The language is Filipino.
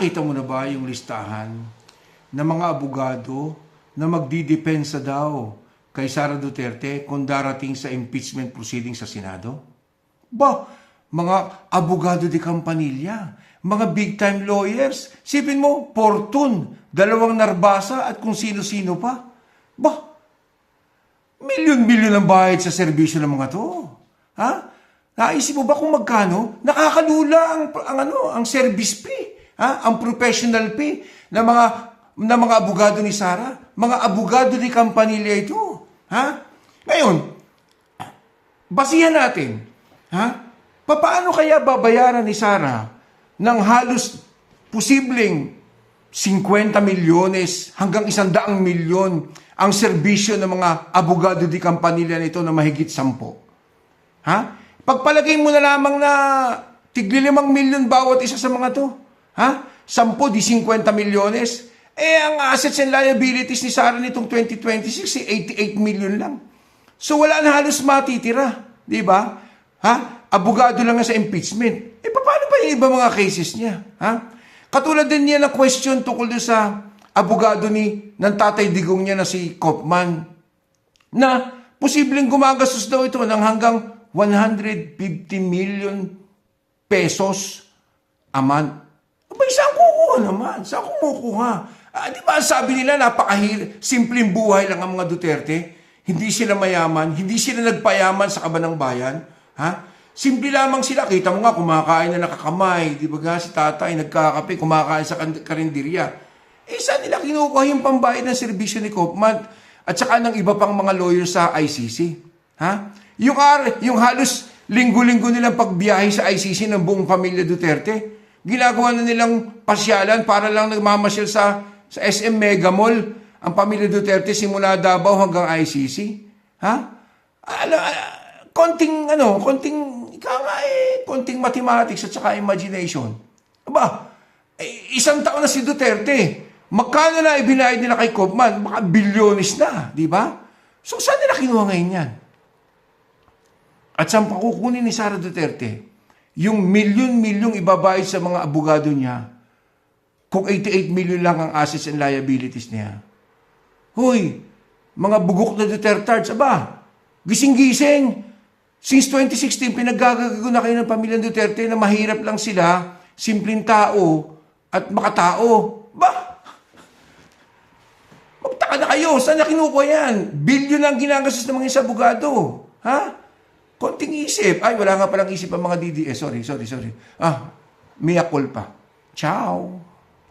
Nakita mo na ba yung listahan ng mga abogado na magdidepensa daw kay Sara Duterte kung darating sa impeachment proceeding sa Senado? Ba, mga abogado de Campanilla, mga big-time lawyers, sipin mo, Fortune, dalawang Narbasa at kung sino-sino pa. Ba, milyon-milyon ang bayad sa serbisyo ng mga to. Ha? Naisip mo ba kung magkano? Nakakalula ang service fee, ha? Ang professional fee ng mga abogado ni Sara, mga abogado ni Campanilla ito, ha? Ngayon, basihan natin, ha? Paano kaya babayaran ni Sara ng halos posibleng 50 milyones hanggang 100 milyon ang serbisyo ng mga abogado di Campanilla nito na mahigit 10? Ha? Pagpalagay mo na lamang na tigli 5 milyon bawat isa sa mga to. Ha? 10 di 50 milyones. Ang assets and liabilities ni Sara nitong 2026 88 milyon lang. So wala na halos matitira, di ba? Ha? Abogado lang sa impeachment. Paano pa yung iba mga cases niya? Ha? Katulad din niya na question tungkol doon sa abogado ng tatay digong niya na si Kopman na posibleng gumagastos daw ito ng hanggang 150 million pesos a month. Abay, saan kukuha naman? Saan kumukuha? Di ba sabi nila simpleng buhay lang ang mga Duterte? Hindi sila mayaman, hindi sila nagpayaman sa kabanang bayan. Ha? Simple lamang sila. Kita mo nga, kumakain na nakakamay. Di ba nga si tatay nagkakape, kumakain sa karinderya. Saan nila kinukuha yung pambayad ng serbisyo ni Kopman at saka ng iba pang mga lawyers sa ICC? Ha? Yung halos linggo-linggo nilang pagbiyahe sa ICC ng buong pamilya Duterte, ginagawa na nilang pasyalan para lang nagmamasyal sa SM Mega Mall ang pamilya Duterte simula Davao hanggang ICC. Ha? Konting mathematics at saka imagination. Aba, isang taon na si Duterte. Magkano na ibinayad nila kay Kopman? Baka bilyones na, di ba? So, saan nila kinuha ngayon yan? At saan pakukunin ni Sara Duterte yung milyon-milyong ibabayad sa mga abogado niya kung 88 million lang ang assets and liabilities niya? Hoy, mga bugok na Dutertards, aba, gising-gising. Since 2016, pinaggagago na kayo ng pamilyang Duterte na mahirap lang sila, simpleng tao at makatao. Ba? Magtaka na kayo. Saan na kinukuha yan? Bilyon ang ginagastos ng mga isa abogado. Ha? Konting isip. Ay, wala nga palang isip ang mga DDS. Sorry. Mea culpa. Ciao.